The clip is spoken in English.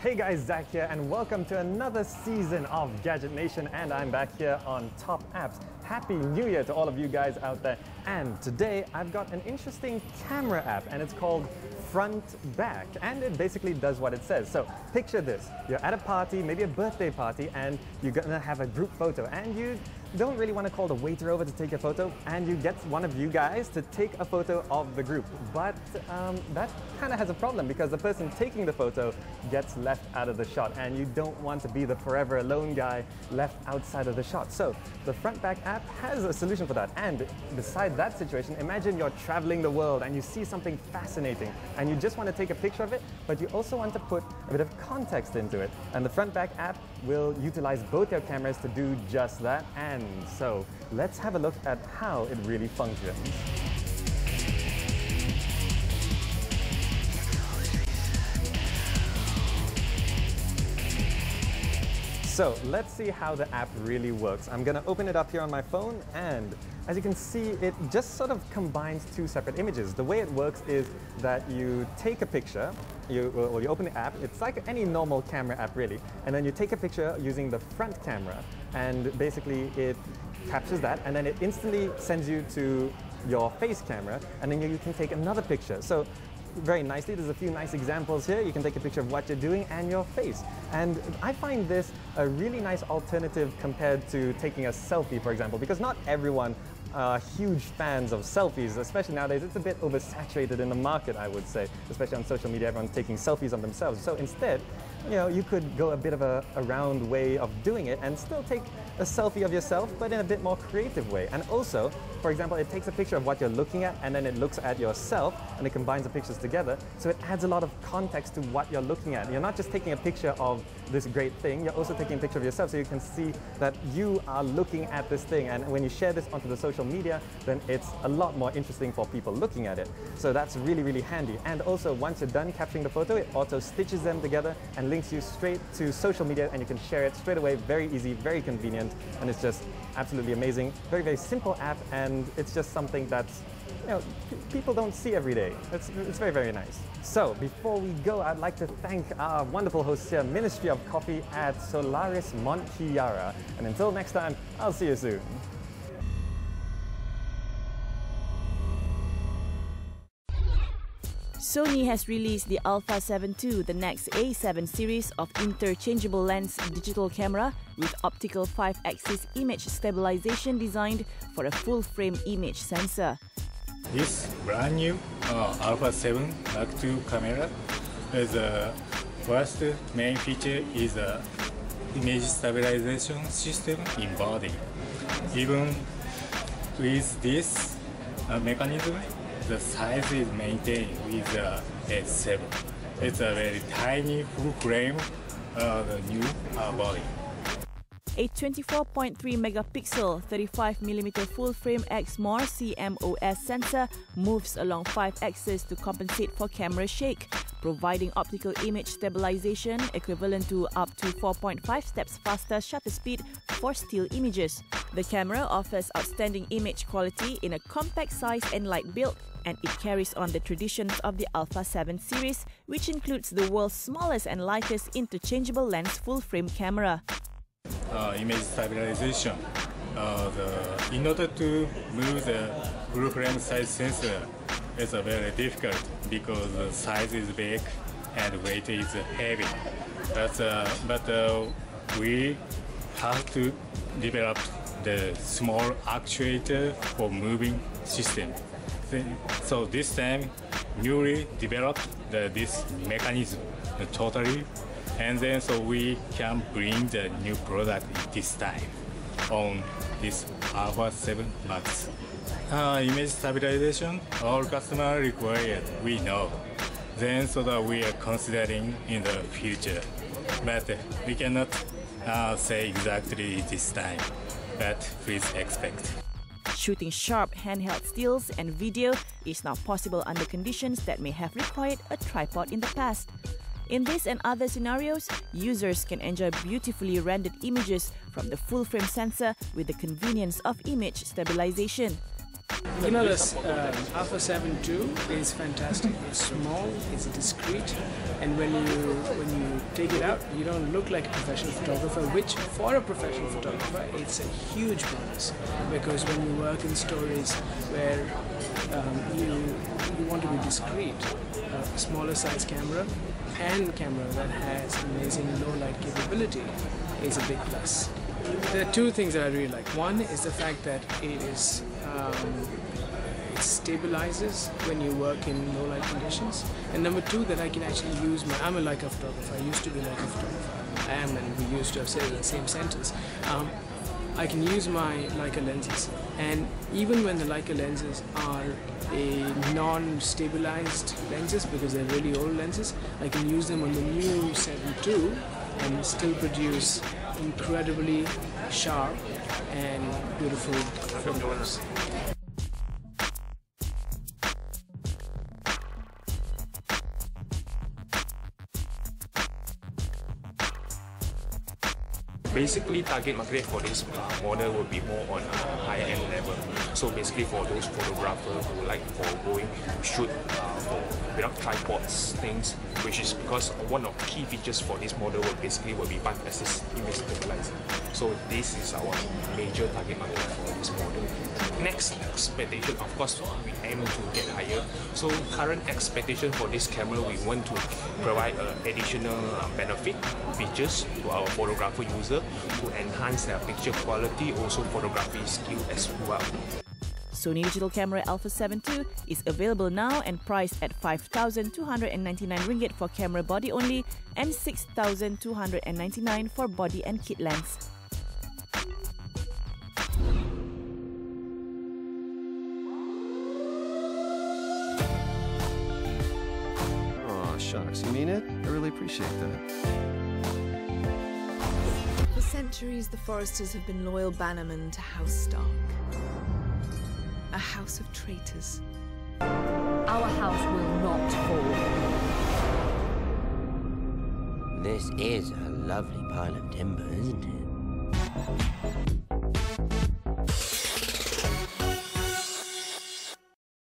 Hey guys, Zach here and welcome to another season of Gadget Nation, and I'm back here on Top Apps. Happy New Year to all of you guys out there. And today I've got an interesting camera app and it's called Frontback, and it basically does what it says. So picture this, you're at a party, maybe a birthday party, and you're gonna have a group photo and you don't really want to call the waiter over to take a photo, and you get one of you guys to take a photo of the group. But that kind of has a problem because the person taking the photo gets left out of the shot, and you don't want to be the forever alone guy left outside of the shot. So the Frontback app has a solution for that. And beside that situation, imagine you're traveling the world and you see something fascinating and you just want to take a picture of it, but you also want to put a bit of context into it. And the Frontback app will utilize both your cameras to do just that. And so let's have a look at how it really functions. So let's see how the app really works. I'm going to open it up here on my phone, and as you can see, it just sort of combines two separate images. The way it works is that you take a picture, you open the app, it's like any normal camera app really, and then you take a picture using the front camera, and basically it captures that, and then it instantly sends you to your face camera, and then you can take another picture. So very nicely, there's a few nice examples here. You can take a picture of what you're doing and your face. And I find this a really nice alternative compared to taking a selfie, for example, because not everyone are huge fans of selfies, especially nowadays. It's a bit oversaturated in the market, I would say, especially on social media, everyone's taking selfies of themselves. So instead, you could go a bit of a round way of doing it and still take a selfie of yourself, but in a bit more creative way. And also, for example, it takes a picture of what you're looking at, and then it looks at yourself, and it combines the pictures together. So it adds a lot of context to what you're looking at. You're not just taking a picture of this great thing, you're also taking a picture of yourself, so you can see that you are looking at this thing. And when you share this onto the social media, then it's a lot more interesting for people looking at it. So that's really, really handy. And also, once you're done capturing the photo, it auto stitches them together and links you straight to social media, and you can share it straight away. Very easy, very convenient, and it's just absolutely amazing. Very, very simple app, and it's just something that's people don't see every day. It's very, very nice. So before we go, I'd like to thank our wonderful hosts here, Ministry of Coffee at Solaris Montpellier. And until next time, I'll see you soon. Sony has released the Alpha 7 II, the next A7 series of interchangeable lens digital camera with optical 5-axis image stabilization designed for a full-frame image sensor. This brand new Alpha 7 Mark II camera is the first main feature is the image stabilization system in body. Even with this mechanism, the size is maintained with the S7. It's a very tiny full frame the new body. A 24.3 megapixel 35mm full-frame XMOR CMOS sensor moves along 5 axes to compensate for camera shake, providing optical image stabilization equivalent to up to 4.5 steps faster shutter speed for still images. The camera offers outstanding image quality in a compact size and light build, and it carries on the traditions of the Alpha 7 series, which includes the world's smallest and lightest interchangeable lens full-frame camera. Image stabilization. In order to move the full frame size sensor, it's very difficult because the size is big and weight is heavy. But we have to develop the small actuator for moving system. So this time, newly developed this mechanism totally. And then so we can bring the new product this time on this Alpha 7 Max. Image stabilization, all customers require, we know. Then so that we are considering in the future. But we cannot say exactly this time, but please expect. Shooting sharp handheld stills and video is now possible under conditions that may have required a tripod in the past. In this and other scenarios, users can enjoy beautifully rendered images from the full-frame sensor with the convenience of image stabilization. You know, this Alpha 7 II is fantastic. It's small, it's discreet, and when you take it out, you don't look like a professional photographer, which for a professional photographer, it's a huge bonus. Because when you work in stories where you want to be discreet, a smaller size camera and camera that has amazing low light capability is a big plus. There are two things that I really like. One is the fact that it is it stabilizes when you work in low light conditions, and number two, that I can actually use I'm a Leica photographer. I used to be a Leica photographer. I am, and we used to have said it in the same sentence. I can use my Leica lenses, and even when the Leica lenses are a non-stabilized lenses, because they're really old lenses, I can use them on the new 7 II and still produce incredibly sharp and beautiful photos. Basically, target market for this model will be more on a higher-end level. So basically, for those photographers who like going to shoot without tripods, things, which is because one of the key features for this model will be 5-axis image stabilizer. So this is our major target market for this model. Next expectation, of course, we aim to get higher. So current expectation for this camera, we want to provide additional benefit features to our photographer user to enhance their picture quality, also photography skill as well. Sony digital camera Alpha 7 II is available now and priced at 5,299 ringgit for camera body only and 6,299 for body and kit lens. Aw, shucks, you mean it? I really appreciate that. For centuries, the Foresters have been loyal bannermen to House Stark. A house of traitors. Our house will not fall. This is a lovely pile of timber, isn't it?